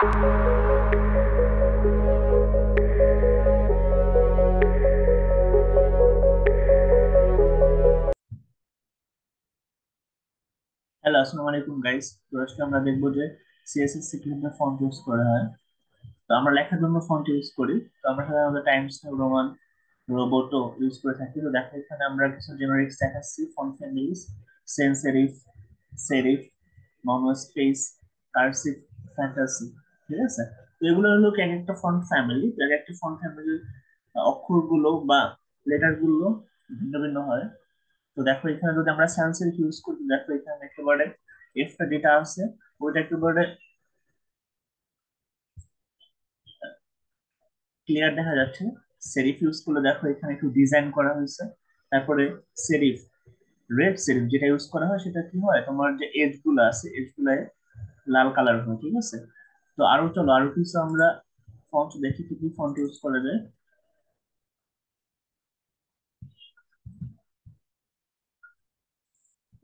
Hello, আসসালামু আলাইকুম guys. তো আজকে আমরা দেখবো যে সিএসএস এ কিভাবে ফন্ট ইউজ করা হয়। তো আমরা লেখার জন্য ফন্ট ইউজ করি। তো আমরা সাধারণত Times New Roman, Roboto use করে থাকি। তো দেখো এখানে আমরা কিছু জেনারিক্স দেখাচ্ছি font families: sense serif, serif, normal space, cursive, fantasy. ঠিক আছে? তো এগুলো হলো কি এক একটা ফন্ট ফ্যামিলি। এক একটা ফন্ট ফ্যামিলির অক্ষরগুলো বা লেটার গুলো ভিন্ন ভিন্ন হয়। তো দেখো এখানে যদি আমরা সানসেট ইউজ করি, দেখো এখানে একেবারে এফটা যেটা আছে ওইটা একেবারে ক্লিয়ার দেখা যাচ্ছে। সেরিফ ইউজ করলে দেখো এখানে একটু ডিজাইন করা হয়েছে। তারপরে সেরিফ, রেড সেরিফ যেটা ইউজ করা হয় সেটা কি হয়, তোমার যে এজ গুলো আছে এজ গুলায় লাল কালার হয়। ঠিক আছে? তো আরো চলো আরো কিছু আমরা ফন্ট দেখি কি কি ফন্ট ইউজ করা যায়।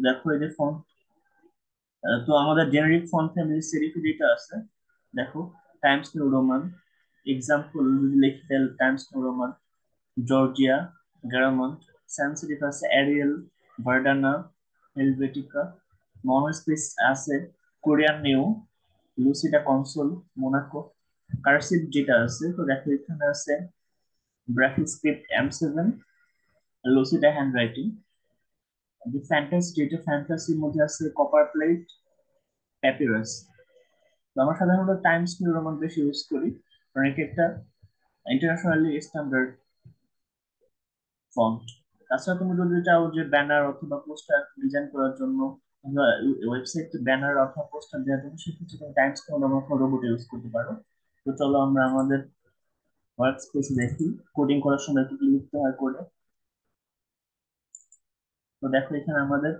দেখো এই যে ফন্ট, তো আমাদের জেনারিক ফন্ট ফ্যামিলি সেরিফ যেটা আছে, দেখো টাইমস নিউ রোমান, এক্সাম্পল যদি লিখি তাহলে Times New Roman, Georgia, Garamond, sensitive আছে এরিয়েল, ভার্ডানা, হেলভেটিকা, মনোস্পেস আছে Courier New, Lucida Console, Monaco. Cursive যেটা আছে, তো দেখো এখানে আছে ব্রাফিস্ক্রিপ্ট M7, লুসিডা হ্যান্ডরাইটিং। যে ফ্যান্টাসি যেটা ফ্যান্টাসির মধ্যে আছে কপার প্লেট, প্যাপিরাস। তো আমরা সাধারণত টাইমস নিউ রোমান বেশি ইউজ করি, কারণ এটা একটা ইন্টারন্যাশনালি স্ট্যান্ডার্ড ফন্ট। তাছাড়া তুমি যদি চাও যে ব্যানার অথবা পোস্টার ডিজাইন করার জন্য ওয়েবসাইট ব্যানার অথবা পোস্টার দেওয়ার জন্য, সেক্ষেত্রে তুমি Times New Roman robot use করতে পারো। তো চলো আমরা আমাদের ওয়ার্ক স্পেসে দেখি কোডিং করার সময় কি কি লিখতে হয় কোডে। তো দেখো এখানে আমাদের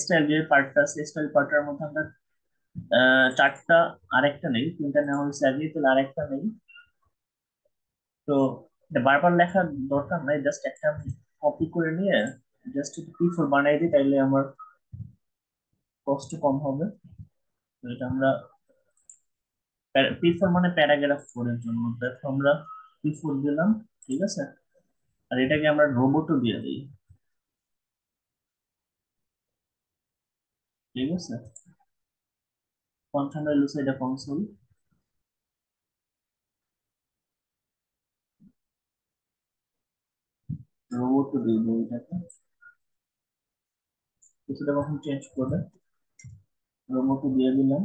স্টাইল যে পার্টটা আছে, স্টাইল পার্টটার মধ্যে আমরা চারটা, আরেকটা নেই, তিনটা নেওয়া হয়েছে আগে, তাহলে আরেকটা নেই। তো এটা বারবার লেখার দরকার নাই, জাস্ট একটা আমি কপি করে নিয়ে জাস্ট P4 বানাই দিই, তাইলে আমার কষ্ট কম হবে। তো এটা আমরা P4 মানে প্যারাগ্রাফ 4 এর জন্য, দেখো আমরা P4 দিলাম। ঠিক আছে? আর এটাকে আমরা রোবটও দিয়ে দিই। ঠিক আছে? কনফার্ম হয়ে গেছে, এটা কনসোল, রোবটও দিয়ে দিই এটাকে। কিছুটা কখন চেঞ্জ করে রোবটও দিয়ে দিলাম।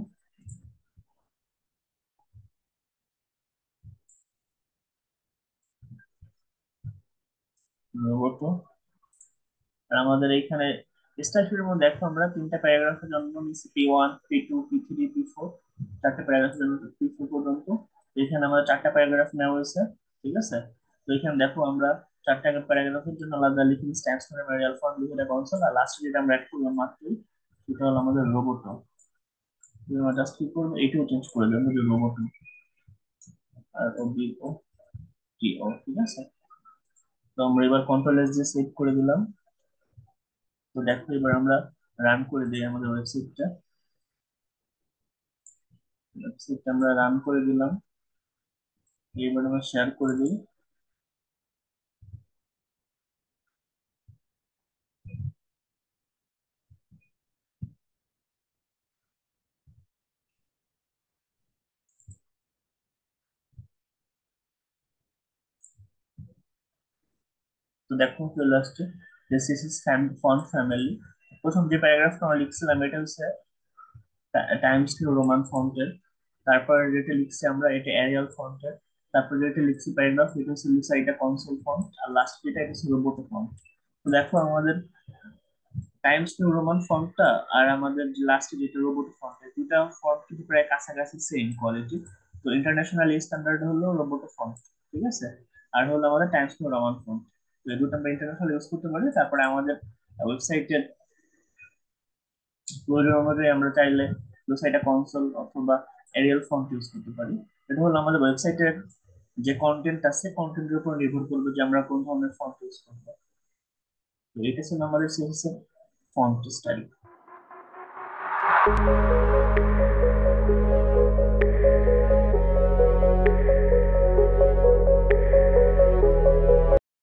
রোবটও। আর আমাদের এইখানে স্টাইলের মধ্যে দেখো আমরা তিনটা প্যারাগ্রাফের জন্য নিচ্ছি P1, P2, P3, P4। চারটা প্যারাগ্রাফের জন্য P4 পর্যন্ত। এখানে আমাদের চারটা প্যারাগ্রাফ নেওয়া হয়েছে। ঠিক আছে? তো এখানে দেখো আমরা চারটা প্যারাগ্রাফের জন্য আলাদা লিখি স্ট্যান্ডস ফর ম্যারিয়াল ফন্ট, লিখে কনসোল। আর লাস্টে যেটা আমরা অ্যাড করলাম মাত্রই, সেটা হলো আমাদের রোবট। আমরা জাস্ট কি করবো, এটাও চেঞ্জ করে দেবো যে রোবট। আর ও বি ও টি ও। ঠিক আছে? তো আমরা এবার কন্ট্রোল এস দিয়ে সেভ করে দিলাম। তো দেখো এবার আমরা রান করে দিই আমাদের ওয়েবসাইটটা। ওয়েবসাইটটা আমরা রান করে দিলাম। এবার আমরা শেয়ার করে দিই। তো দেখো চলে আসছে যে দিস ইজ ফন্ট ফ্যামিলি। প্রথম যে প্যারাগ্রাফটা আমরা লিখছিলাম এটা হচ্ছে টাইমস নিউ রোমান ফন্টের। তারপর যেটা লিখছি আমরা এটা এরিয়াল ফন্টের। তারপর যেটা লিখছি প্যারাগ্রাফ, এটা হচ্ছে লিখছি এটা কনসোল ফন্ট। আর লাস্ট যেটা এটা হচ্ছে রোবোটো ফন্ট। তো দেখো আমাদের টাইমস নিউ রোমান ফন্টটা আর আমাদের লাস্টে যেটা রোবোট ফন্ট, এই দুটা ফন্ট কিন্তু প্রায় কাছাকাছি সেম কোয়ালিটি। তো ইন্টারন্যাশনাল স্ট্যান্ডার্ড হলো রোবোট ফন্ট। ঠিক আছে? আর হলো আমাদের টাইমস নিউ রোমান ফন্ট। তো এই দুটো আমরা ইন্টারন্যাশনাল ইউজ করতে পারি। তারপরে আমাদের ওয়েবসাইটের প্রয়োজন অনুযায়ী আমরা চাইলে ওয়েবসাইটে কনসোল অথবা এরিয়াল ফন্ট ইউজ করতে পারি। এটা হলো আমাদের ওয়েবসাইটের যে কন্টেন্ট আছে, কন্টেন্টের উপর নির্ভর করবে যে আমরা কোন ধরনের ফন্ট ইউজ করবো। তো এটা ছিল আমাদের সিএসএস ফন্ট স্টাইল।